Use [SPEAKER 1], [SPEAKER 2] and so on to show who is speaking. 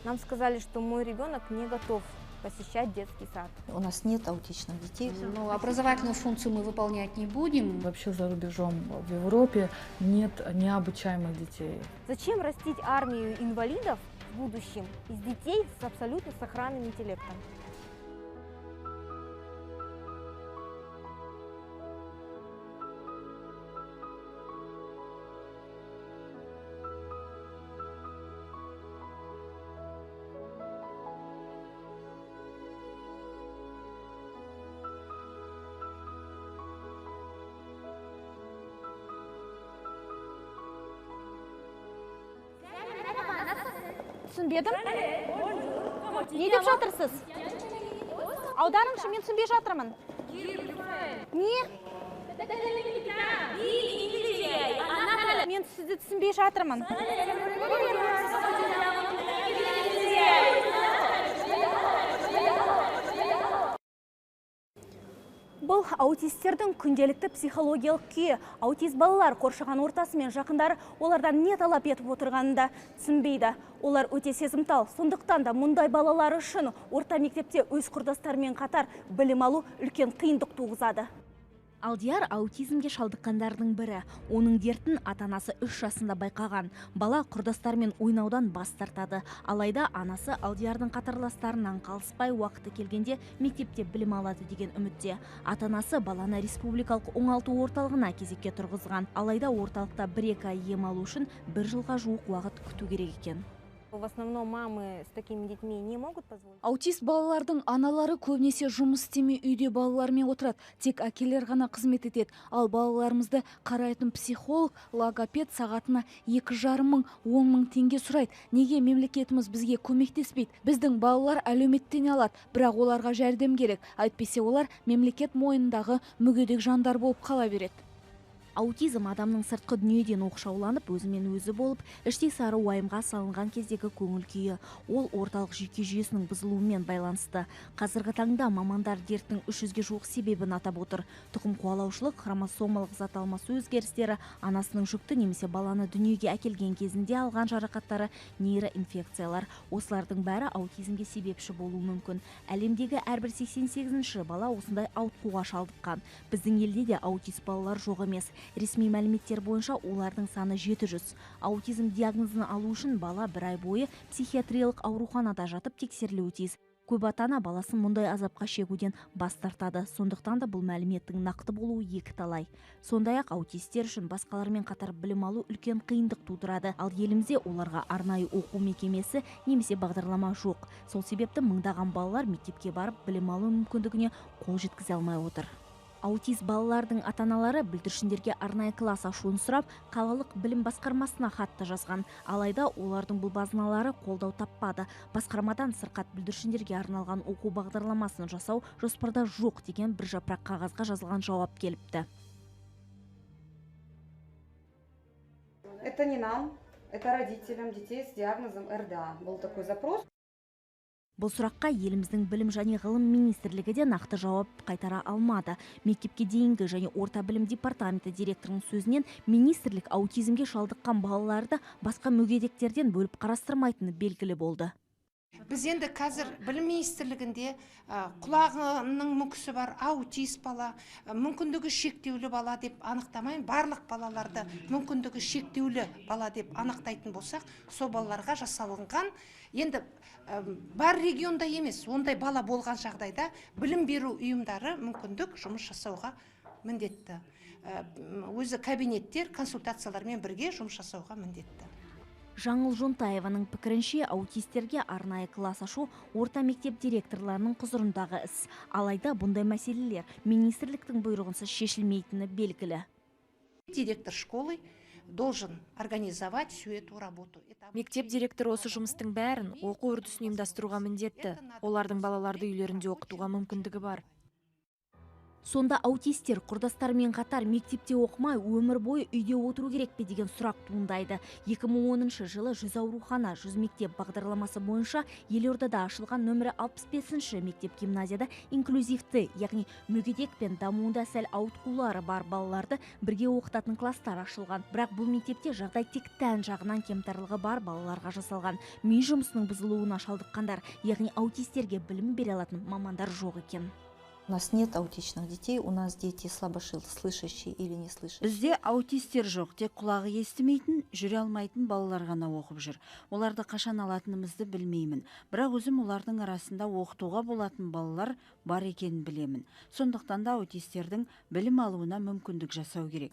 [SPEAKER 1] Нам сказали, что мой ребенок не готов посещать детский сад.
[SPEAKER 2] У нас нет аутичных детей.
[SPEAKER 3] Но образовательную функцию мы выполнять не будем.
[SPEAKER 4] Вообще за рубежом в Европе нет необучаемых детей.
[SPEAKER 1] Зачем растить армию инвалидов в будущем из детей с абсолютно сохранным интеллектом?
[SPEAKER 5] Түсінбедім? Не деп жатырсыз? Аударыңызшы, мен түсінбей жатырмын. Не? Мен сізді түсінбей жатырмын. Бұл аутистердің күнделікті психологиялық күйі. Аутист балалар қоршаған ортасы мен жақындары олардан не талап етіп отырғанында түсінбейді. Олар өте сезімтал. Сондықтан да мұндай балалар үшін орта мектепте өз құрдастарымен қатар білім алу үлкен қиындық туғызады.
[SPEAKER 6] Алдияр аутизмге шалдыққандардың бірі. Оның дертін ата-анасы 3 жасында байқаған. Бала құрдастарымен ойнаудан бас тартады. Алайда анасы Алдиярдың қатарластарынан қалыспай уақыты келгенде мектепте білім алады деген үмітте. Ата-анасы баланы республикалық оңалту орталығына кезекке тұрғызған. Алайда орталықта 1-2 ай ем алу үшін 1 жылға жуық уақыт күту керек екен.
[SPEAKER 1] В основном мамы с такими детьми не могут позволить.
[SPEAKER 3] Аутист балалардың аналары көбінесе жұмыс істемей үйде балалармен отырады. Тек әкелер ғана қызмет етеді. Ал балаларымызды қарайтын психолог, логопед сағатына 2,5 мың, 10 мың теңге сұрайды. Неге мемлекетіміз бізге көмектеспейді? Біздің балалар әлеуметтен алады, бірақ оларға жәрдем керек. Әйтпесе олар мемлекет мойнындағы мүгедек жандар болып қала береді.
[SPEAKER 6] Аутизм адамның сыртқы дүниеден оқшауланып, өзімен өзі болып, іштей сары уайымға салынған кездегі көңіл күйі. Ол орталық жүйке жүйесінің бұзылуымен байланысты. Қазіргі таңда мамандар дерттің 300-ге жуық себебін атап отыр. Тұқым қуалаушылық, хромосомалық зат алмасу өзгерістері, анасының жүкті немесе баланы дүниеге әкелген кезінде алған жарақаттары, нейроинфекциялар. Осылардың бәрі аутизмге себепші болуы мүмкін. Әлемдегі әрбір 88-ші бала осындай ауытқуға шалдыққан. Біздің елде де аутист балалар жоқ емес. Ресми мәліметтер бойынша олардың саны 700. Аутизм диагнозын алу үшін бала 1 ай бойы психиатриялық ауруханада жатып тексерілуі тиіс. Көп ата-ана баласын мұндай азапқа шегуден бас тартады. Сондықтан да бұл мәліметтің нақты болуы екі талай. Сондай-ақ аутистер үшін басқалармен қатар білім алу үлкен қиындық тудырады. Ал елімізде оларға арнайы оқу мекемесі немесе бағдарлама жоқ. Сол себепті мыңдаған балалар мектепке барып білім алу мүмкіндігіне қол жеткізе алмай отыр. Аутист балалардың ата-аналары бүлдіршіндерге арнайы класс ашуын сұрап, қалалық білім басқармасына хатты жазған. Алайда олардың бұл базыналары қолдау таппады. Басқармадан сырқат бүлдіршіндерге арналған оқу бағдарламасын жасау жоспарда жоқ деген бір жапырақ қағазға жазылған жауап келіпті.
[SPEAKER 7] Это не нам, это родителям детей с диагнозом РДА. Был такой запрос.
[SPEAKER 6] Бұл сұраққа еліміздің білім және ғылым министрлігі де нақты жауап қайтара алмады. Мектепке дейінгі және орта білім департаменті директорының сөзінен министрлік аутизмге шалдыққан балаларды басқа мүгедектерден бөліп қарастырмайтыны белгілі болды.
[SPEAKER 8] Біз енді қазір білім министрлігінде құлағының мүкісі бар аутист бала, мүмкіндігі шектеулі бала деп анықтамайын, барлық балаларды мүмкіндігі шектеулі бала деп анықтайтын болсақ, сол балаларға жасалынған, енді бар регионда емес, ондай бала болған жағдайда білім беру ұйымдары мүмкіндік жұмыс жасауға міндетті. Өзі кабинеттер консультациялармен бірге жұмыс жасауға міндетті.
[SPEAKER 6] Жаңыл Жонтаеваның пікірінше аутистерге арнайы класс ашу орта мектеп директорларының құзырындағы іс. Алайда бұндай мәселелер министрліктің бұйрығынсыз шешілмейтіні белгілі.
[SPEAKER 8] Директор школы должен организовать всю эту работу.
[SPEAKER 9] Мектеп директоры осы жұмыстың бәрін оқу үрдісін ұйымдастыруға міндетті. Олардың балаларды үйлерінде оқытуға мүмкіндігі бар.
[SPEAKER 6] Сонда аутистер құрдастарымен қатар мектепте оқымай өмір бойы үйде отыру керек пе деген сұрақ туындайды. 2010 жылы 100 аурухана 100 мектеп бағдарламасы бойынша елордада ашылған нөмірі 65-ші мектеп гимназияда инклюзивті, яғни мүгедек пен дамуында сәл ауытқулары бар балаларды бірге оқытатын класстар ашылған. Бірақ бұл мектепте жағдай тек тән жағынан кемтарлығы бар балаларға жасалған. Ми жұмысының бұзылуына шалдыққандар, яғни аутистерге білім бере алатын мамандар жоқ екен.
[SPEAKER 2] У нас нет аутичных детей, у нас дети слабослышащие или не слышащие.
[SPEAKER 10] Бізде аутистер жоқ, тек құлағы естімейтін, жүре алмайтын балалар ғана оқып жүр. Оларды қашан алатынымызды білмеймін. Бірақ өзім олардың арасында оқытуға болатын балалар бар екенін білемін. Сондықтан да аутистердің білім алуына мүмкіндік жасау керек.